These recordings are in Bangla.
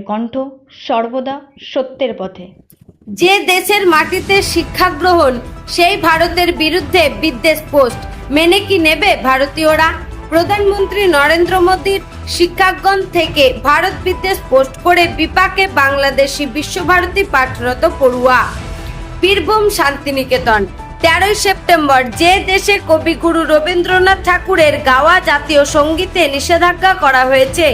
কণ্ঠ, সর্বদা সত্যের পথে। যে দেশের মাটিতে শিক্ষা গ্রহণ, সেই ভারতের বিরুদ্ধে বিদ্বেষ পোস্ট মেনে কি নেবে ভারতীয়রা? প্রধানমন্ত্রী নরেন্দ্র মোদীর শিক্ষাঙ্গন থেকে ভারত বিদ্বেষ পোস্ট করে বিপাকে বাংলাদেশি বিশ্বভারতী পাঠরত পড়ুয়া। বীরভূম শান্তিনিকেতন। 13ই সেপ্টেম্বর যে দেশে কবিগুরু রবীন্দ্রনাথ ঠাকুরের গাওয়া জাতীয় সঙ্গীতে নিষেধাজ্ঞা করা হয়েছে,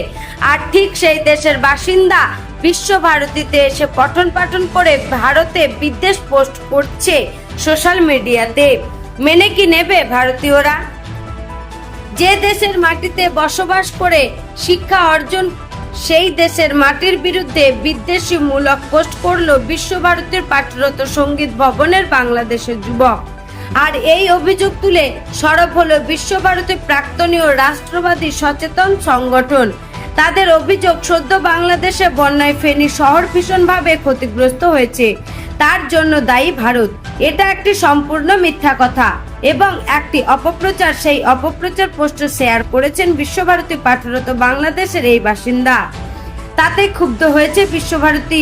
আর ঠিক সেই দেশের বাসিন্দা বিশ্বভারতীতে এসে পঠন পাঠন করে ভারতে বিদ্বেষ পোস্ট করছে সোশ্যাল মিডিয়াতে। মেনে কি নেবে ভারতীয়রা? যে দেশের মাটিতে বসবাস করে শিক্ষা অর্জন, সেই দেশের মাটির বিরুদ্ধে বিদ্বেষী মূলক পোস্ট করলো বিশ্বভারতীর পাঠরত সঙ্গীত ভবনের বাংলাদেশের যুবক। আর এই অভিযোগ তুলে সরব হলো বিশ্বভারতী প্রাক্তনী ও রাষ্ট্রবাদী সচেতন সংগঠন। তাদের অভিযোগ, সদ্য বাংলাদেশে বন্যায় ফেনী শহর ভীষণভাবে ক্ষতিগ্রস্ত হয়েছে, তার জন্য দায়ী ভারত। এটা একটি সম্পূর্ণ মিথ্যা কথা এবং একটি অপপ্রচার। সেই অপপ্রচার পোস্ট শেয়ার করেছেন বিশ্বভারতী পাঠরত বাংলাদেশের এই বাসিন্দা। তাতে ক্ষুব্ধ হয়েছে বিশ্বভারতী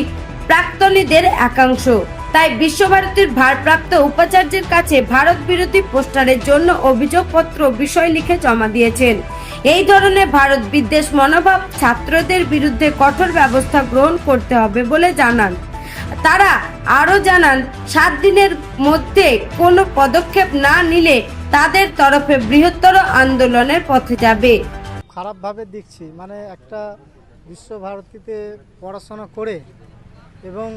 প্রাক্তনীদের একাংশ। তাই বিশ্বভারতীর ভারপ্রাপ্ত উপাচার্যের কাছে ভারত বিরোধী পোস্টারের জন্য অভিযোগপত্র বিষয় লিখে জমা দিয়েছেন। এই ধরনের ভারত বিদ্বেষ মনোভাব ছাত্রদের বিরুদ্ধে কঠোর ব্যবস্থা গ্রহণ করতে হবে বলে জানান তারা। আরও জানান, 7 দিনের মধ্যে কোনো পদক্ষেপ না নিলে তাদের তরফে বৃহত্তর আন্দোলনের পথে যাবে। খারাপভাবে দেখছি, মানে একটা বিশ্বভারতীতে পড়াশোনা করে এবং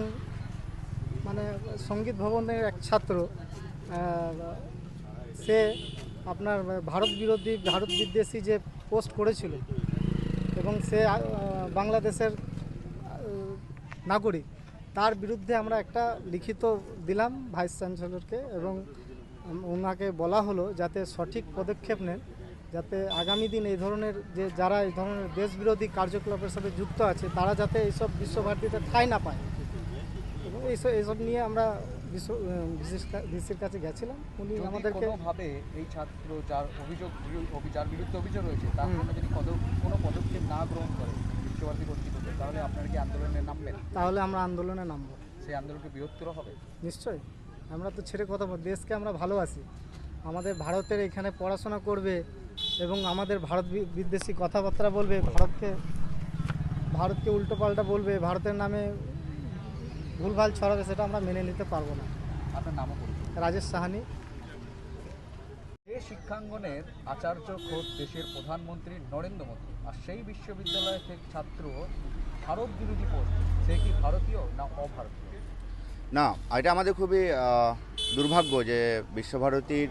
মানে সঙ্গীত ভবনের এক ছাত্র, সে আপনার ভারত বিরোধী ভারত বিদ্বেষী যে পোস্ট করেছিল এবং সে বাংলাদেশের নাগরিক, তার বিরুদ্ধে আমরা একটা লিখিত দিলাম ভাইস চ্যান্সেলরকে এবং ওনাকে বলা হলো যাতে সঠিক পদক্ষেপ নেন, যাতে আগামী দিন এই ধরনের যে যারা এই ধরনের দেশবিরোধী কার্যকলাপের সাথে যুক্ত আছে তারা যাতে এইসব বিশ্বভারতীতে ঠাঁই না পায়। এবং এইসব নিয়ে আমরা ভিসির কাছে গেছিলাম। উনি আমাদেরকে কোনোভাবে এই ছাত্র যার বিরুদ্ধে অভিযোগ রয়েছে তার জন্য যদি কোনো পদক্ষেপ না গ্রহণ করে বিশ্বভারতী কর্তৃপক্ষ, তাহলে আপনারা কি আন্দোলনে নামবেন? তাহলে আমরা আন্দোলনে নামবো। সেই আন্দোলনকে বৃহত্তর হবে নিশ্চয়ই। আমরা তো ছেড়ে কথা বলি, দেশকে আমরা ভালোবাসি, আমাদের ভারতের এখানে পড়াশোনা করবে এবং আমাদের ভারত বিদ্বেষী কথাবার্তা বলবে, ভারতকে উল্টোপাল্টা বলবে, ভারতের নামে ভুলভাল ছড়াবে, সেটা আমরা মেনে নিতে পারবো না। আপনার নামও বলুন। রাজেশ সাহানি। এই শিক্ষাঙ্গনের আচার্য খোদ দেশের প্রধানমন্ত্রী নরেন্দ্র মোদী, আর সেই বিশ্ববিদ্যালয় থেকে ছাত্র ভারত বিরোধী পোস্ট, সে কি ভারতীয় না অভারতীয়? না, এটা আমাদের খুবই দুর্ভাগ্য যে বিশ্বভারতীর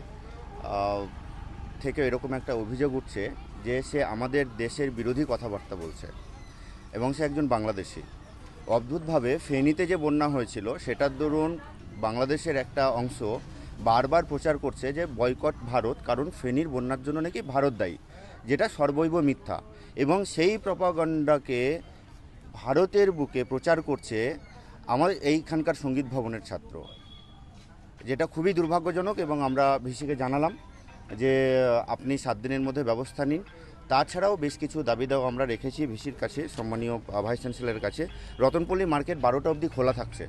থেকে এরকম একটা অভিযোগ উঠছে যে সে আমাদের দেশের বিরোধী কথাবার্তা বলছে এবং সে একজন বাংলাদেশি। অদ্ভুতভাবে ফেনীতে যে বন্যা হয়েছিল সেটার দরুন বাংলাদেশের একটা অংশ বারবার প্রচার করছে যে বয়কট ভারত, কারণ ফেনীর বন্যার জন্য নাকি ভারত দায়ী, যেটা সর্বৈব মিথ্যা। এবং সেই প্রপাগান্ডাকে ভারতের বুকে প্রচার করছে আমার এইখানকার সঙ্গীত ভবনের ছাত্র, যেটা খুবই দুর্ভাগ্যজনক। এবং আমরা ভিসিকে জানালাম যে আপনি 7 দিনের মধ্যে ব্যবস্থা নিন। তাছাড়াও বেশ কিছু দাবি দাওয়া আমরা রেখেছি ভিসির কাছে, সম্মানীয় ভাইস চ্যান্সেলরের কাছে। রতনপল্লী মার্কেট 12টা অবধি খোলা থাকছে,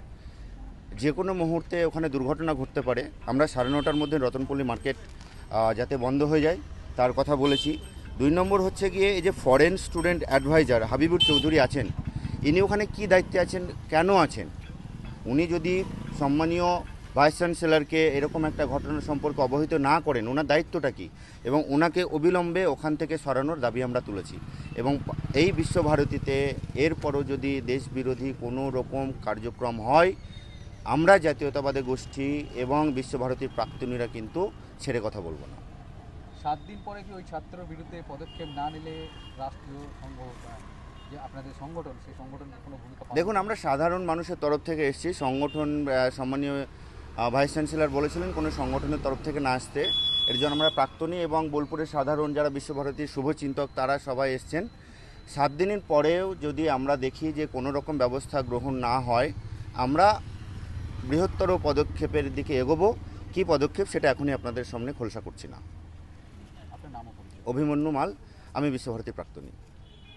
যে কোনো মুহূর্তে ওখানে দুর্ঘটনা ঘটতে পারে। আমরা 9:30টার মধ্যে রতনপল্লী মার্কেট যাতে বন্ধ হয়ে যায় তার কথা বলেছি। 2 নম্বর হচ্ছে গিয়ে এই যে foreign student adviser Habibur Chowdhury আছেন, ইনি ওখানে কী দায়িত্বে আছেন, কেন আছেন? উনি যদি সম্মানীয় ভাইস চ্যান্সেলরকে এরকম একটা ঘটনা সম্পর্কে অবহিত না করেন, ওনার দায়িত্বটা কী? এবং ওনাকে অবিলম্বে ওখান থেকে সরানোর দাবি আমরা তুলেছি। এবং এই বিশ্বভারতীতে এরপরও যদি দেশবিরোধী কোনো রকম কার্যক্রম হয়, আমরা জাতীয়তাবাদী গোষ্ঠী এবং বিশ্বভারতীর প্রাক্তনীরা কিন্তু ছেড়ে কথা বলবো না। 7 দিন পরে কি ওই ছাত্রের বিরুদ্ধে পদক্ষেপ না নিলে রাষ্ট্রীয় সংঘ যে আপনাদের সংগঠন, সেই সংগঠনের কোনো ভূমিকা? দেখুন, আমরা সাধারণ মানুষের তরফ থেকে এসেছি। সংগঠন সম্মানীয় ভাইস চ্যান্সেলর বলেছিলেন কোনো সংগঠনের তরফ থেকে না আসতে। এর জন্য আমরা প্রাক্তনী এবং বোলপুরের সাধারণ যারা বিশ্বভারতীর শুভচিন্তক তারা সবাই এসছেন। 7 দিনের পরেও যদি আমরা দেখি যে কোনো রকম ব্যবস্থা গ্রহণ না হয়, আমরা বৃহত্তর পদক্ষেপের দিকে এগোবো। কী পদক্ষেপ সেটা এখনই আপনাদের সামনে খোলসা করছি না। আপনার নামও বলুন। অভিমন্যু মাল, আমি বিশ্বভারতী প্রাক্তনী।